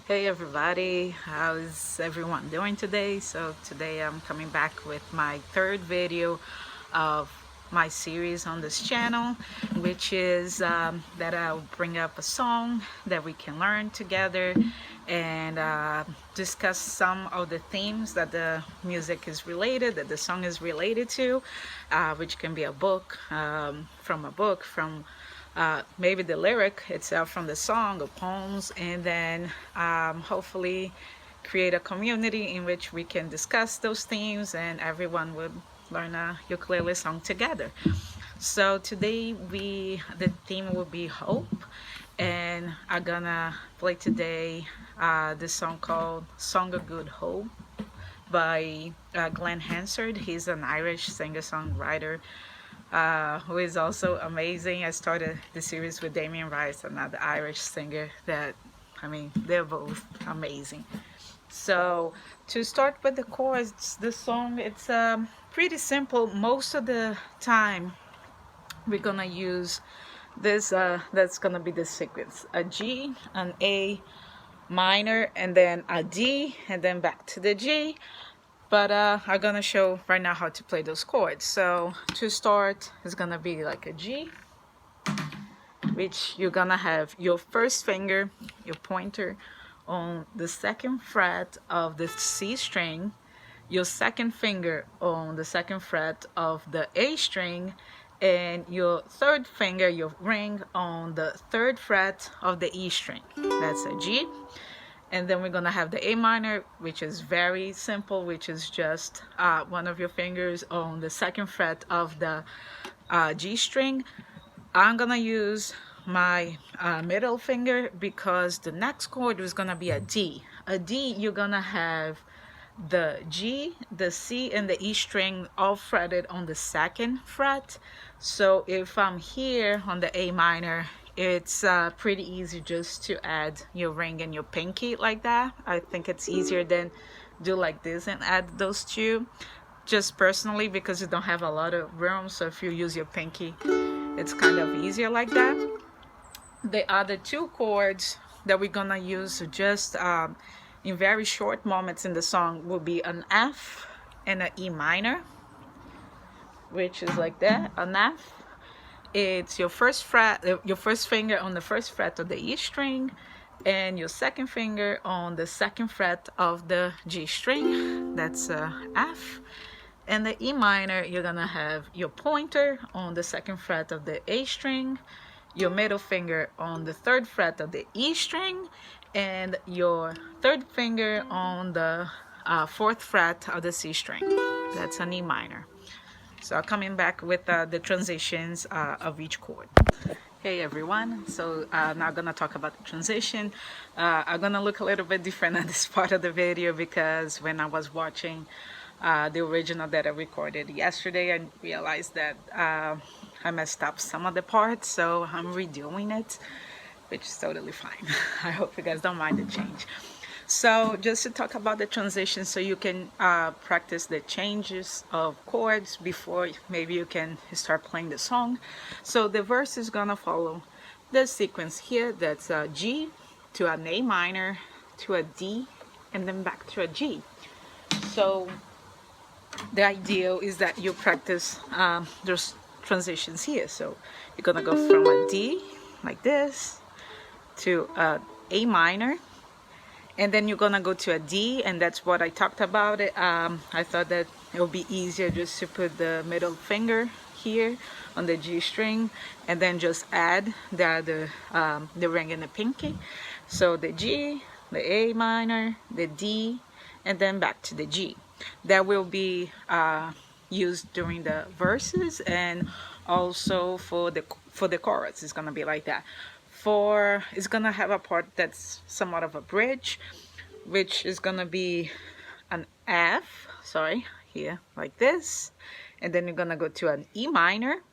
Hey everybody, how's everyone doing today? So today I'm coming back with my third video of my series on this channel, which is that I'll bring up a song that we can learn together and discuss some of the themes that the music is related, that the song is related to, which can be a book, from maybe the lyric itself from the song or poems, and then hopefully create a community in which we can discuss those themes and everyone would learn a ukulele song together. So today the theme will be hope, and I'm gonna play today this song called Song of Good Hope by Glen Hansard. He's an Irish singer-songwriter who is also amazing. I started the series with Damien Rice, another Irish singer that, I mean, they're both amazing. So to start with the chords, the song, it's pretty simple. Most of the time we're gonna use this, that's gonna be the sequence: a G, an A minor, and then a D, and then back to the G. But I'm gonna show right now how to play those chords. So to start, it's gonna be like a G, which you're gonna have your first finger, your pointer, on the second fret of the C string, your second finger on the second fret of the A string, and your third finger, your ring, on the third fret of the E string. That's a G. And then we're gonna have the A minor, which is very simple, which is just one of your fingers on the second fret of the G string. I'm gonna use my middle finger because the next chord is gonna be a D. A D, you're gonna have the G, the C, and the E string all fretted on the second fret. So if I'm here on the A minor, it's pretty easy just to add your ring and your pinky like that. I think it's easier than do like this and add those two, just personally, because you don't have a lot of room. So if you use your pinky, it's kind of easier like that. The other two chords that we're gonna use just in very short moments in the song will be an F and an E minor, which is like that. An F, it's your first fret, your first finger on the first fret of the E string, and your second finger on the second fret of the G string. That's F. And the E minor, you're gonna have your pointer on the second fret of the A string, your middle finger on the third fret of the E string, and your third finger on the fourth fret of the C string. That's an E minor. So coming back with the transitions of each chord. Hey everyone, so now I'm gonna talk about the transition. I'm gonna look a little bit different at this part of the video because when I was watching the original that I recorded yesterday, I realized that I messed up some of the parts, so I'm redoing it, which is totally fine. I hope you guys don't mind the change. So just to talk about the transition, so you can practice the changes of chords before maybe you can start playing the song. So the verse is gonna follow the sequence here. That's a G to an A minor to a D and then back to a G. So the ideal is that you practice those transitions here. So you're gonna go from a D like this to a A minor, and then you're gonna go to a D, and that's what I talked about it. I thought that it would be easier just to put the middle finger here on the G string and then just add the ring and the pinky. So the G, the A minor, the D, and then back to the G. That will be used during the verses and also for the chorus. It's gonna be like that. It's gonna have a part that's somewhat of a bridge, which is gonna be an F, sorry, here like this, and then you're gonna go to an E minor,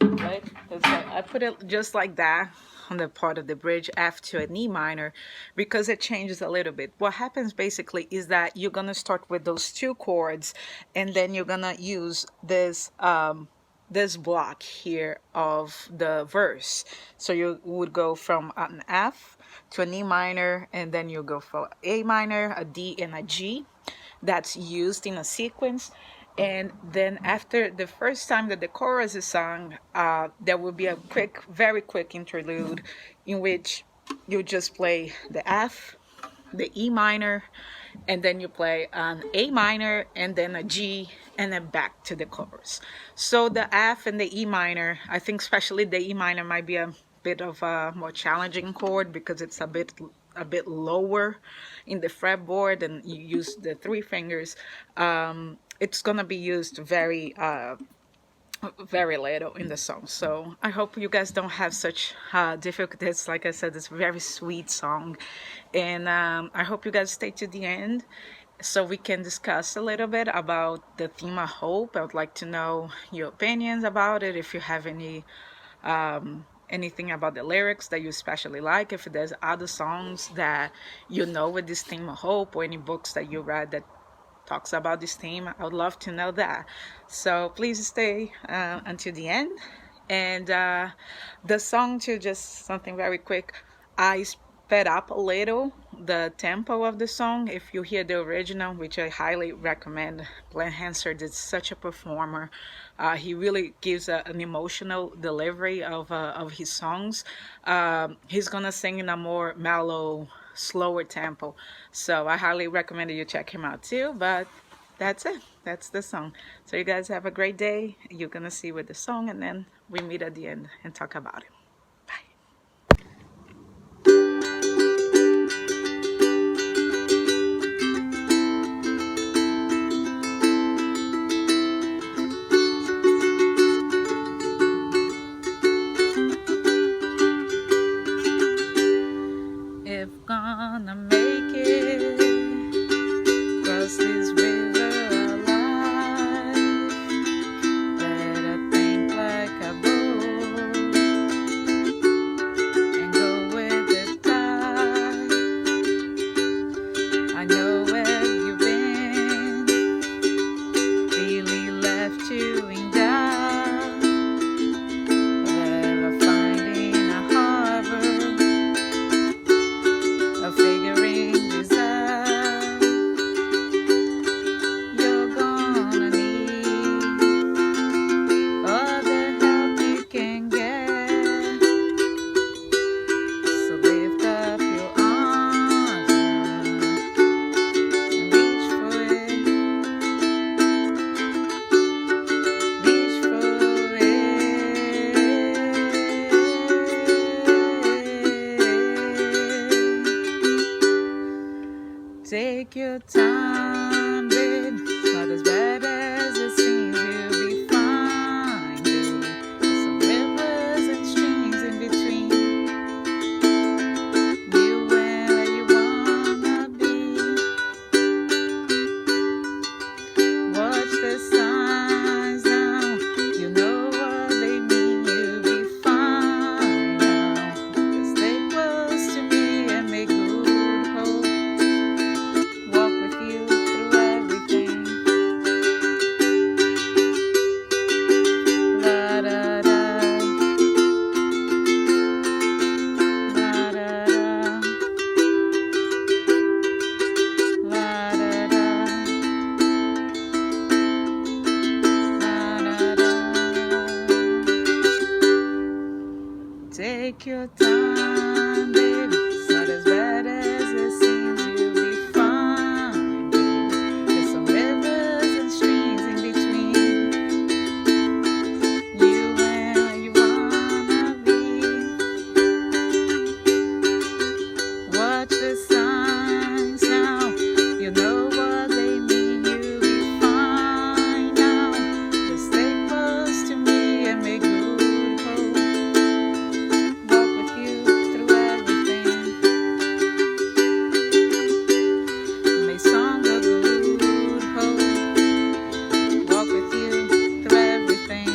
right? I put it just like that on the part of the bridge, F to an E minor, because it changes a little bit. What happens basically is that you're gonna start with those two chords, and then you're gonna use this this block here of the verse. So you would go from an F to an E minor, and then you go for A minor, a D, and a G. That's used in a sequence. And then after the first time that the chorus is sung, there will be a quick, very quick interlude in which you just play the F, the E minor, and then you play an A minor, and then a G, and then back to the chorus. So the F and the E minor, I think especially the E minor might be a bit of a more challenging chord because it's a bit lower in the fretboard, and you use the three fingers. It's gonna be used very little in the song. So I hope you guys don't have such difficulties. Like I said, it's a very sweet song, and I hope you guys stay to the end so we can discuss a little bit about the theme of hope. I would like to know your opinions about it, if you have anything about the lyrics that you especially like, if there's other songs that you know with this theme of hope, or any books that you read that talks about this theme. I would love to know that. So please stay until the end. And the song, too, just something very quick, I sped up a little the tempo of the song. If you hear the original, which I highly recommend, Glen Hansard is such a performer. He really gives an emotional delivery of his songs. He's gonna sing in a more mellow, slower tempo, so I highly recommend that you check him out too. But that's it, that's the song. So you guys have a great day. You're gonna see with the song, and then we meet at the end and talk about it. If gonna make it, cross this river alive, better think like a boat and go with the tide. I know where you've been, really left you in doubt, ever finding a harbor of figuring this out. You're gonna need all the help you can get. So lift up your arms and reach for it. Reach for it. Take your time, babe. It's not as bad as it seems. You'll be fine, babe. There's some rivers and streams in between you and where you wanna be. Watch the signs now. You know what they mean. You'll be fine now. Just stay close to me and make good hope. Walk with you through everything. La da da, la da da, la da da, la da da. Take your time, baby. It's not as bad as it seems. You'll be fine, baby. There's some rivers and streams in between you and where you wanna be. Watch the signs now. You know what they mean. You'll be fine now. Just stay close to me and make good hope. Walk with you through everything. Make song of good hope. Walk with you through everything.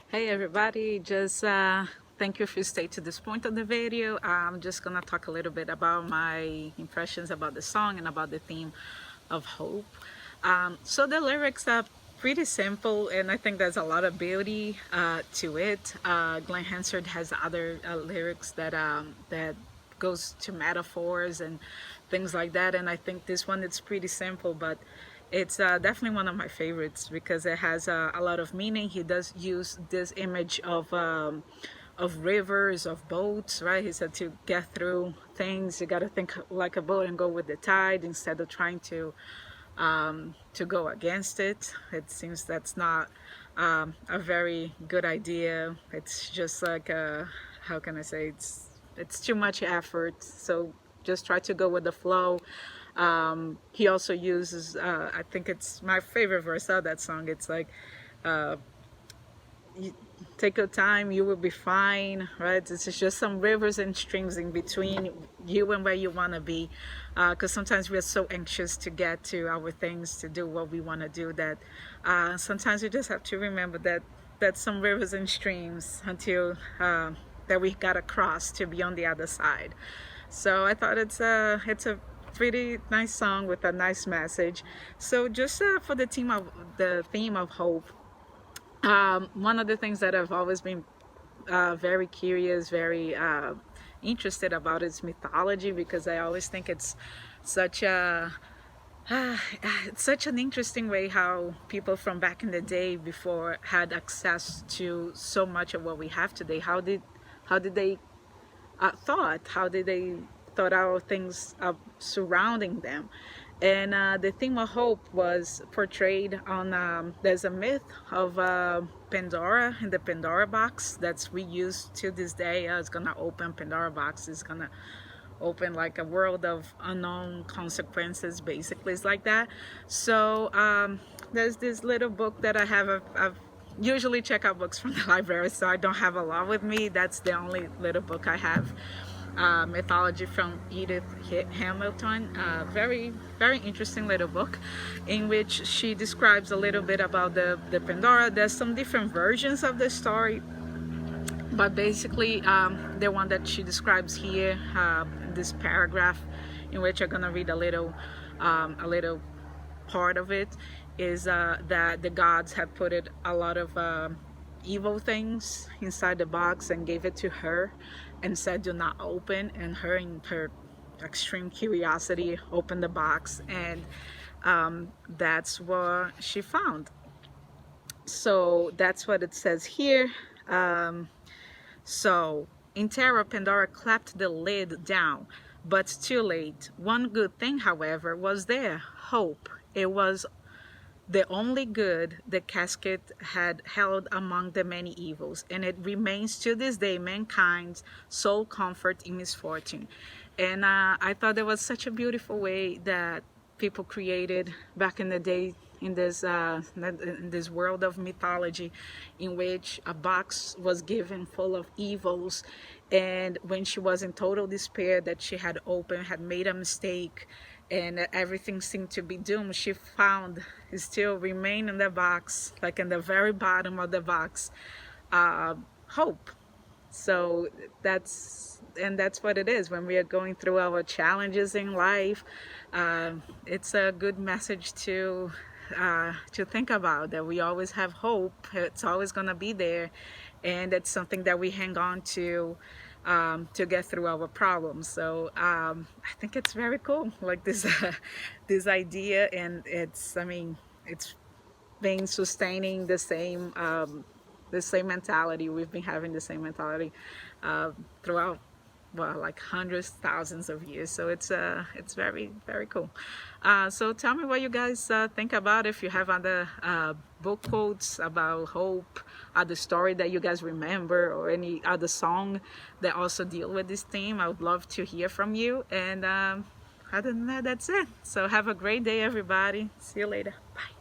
Hey everybody, just thank you if you stayed to this point of the video. I'm just gonna talk a little bit about my impressions about the song and about the theme of hope. So the lyrics are pretty simple, and I think there's a lot of beauty to it. Glen Hansard has other lyrics that goes to metaphors and things like that, and I think this one, it's pretty simple, but it's definitely one of my favorites because it has a lot of meaning. He does use this image of rivers, of boats, right? He said to get through things, you got to think like a boat and go with the tide instead of trying to go against it. It seems that's not a very good idea. It's just like how can I say, it's too much effort. So just try to go with the flow. He also uses I think it's my favorite verse of that song. It's like you take your time, you will be fine, right? It's just some rivers and streams in between you and where you want to be, because sometimes we're so anxious to get to our things, to do what we want to do, that sometimes we just have to remember that some rivers and streams until that we gotta cross to be on the other side. So I thought it's a pretty nice song with a nice message. So just for the theme of hope, one of the things that I've always been very curious, very interested about is mythology, because I always think it's such a it's such an interesting way how people from back in the day before had access to so much of what we have today. How did they how did they thought out things surrounding them? And the theme of hope was portrayed on, there's a myth of Pandora, in the Pandora box that's we use to this day. It's gonna open, Pandora box is gonna open like a world of unknown consequences, basically. It's like that. So there's this little book that I have. I've usually check out books from the library, so I don't have a lot with me. That's the only little book I have. Mythology from Edith Hamilton, very interesting little book in which she describes a little bit about the Pandora. There's some different versions of the story, but basically the one that she describes here in this paragraph, in which I'm gonna read a little part of it, is that the gods have put a lot of evil things inside the box and gave it to her and said do not open, and her, in her extreme curiosity, opened the box, and that's what she found. So that's what it says here. So in terror, Pandora clapped the lid down, but too late. One good thing, however, was there: hope. It was the only good the casket had held among the many evils, and it remains to this day mankind's sole comfort in misfortune. And I thought it was such a beautiful way that people created back in the day in this world of mythology, in which a box was given full of evils, and when she was in total despair that she had opened, had made a mistake, and everything seemed to be doomed, she found, still remain in the box, like in the very bottom of the box, hope. So that's what it is when we are going through our challenges in life. It's a good message to think about, that we always have hope. It's always going to be there, and it's something that we hang on to get through our problems. So I think it's very cool, like this this idea, and it's, I mean, it's been sustaining the same mentality. We've been having the same mentality throughout, well, like hundreds, thousands of years. So it's very cool. So tell me what you guys think about. If you have other book quotes about hope, other story that you guys remember, or any other song that also deal with this theme, I would love to hear from you. And other than that, that's it. So have a great day, everybody. See you later. Bye.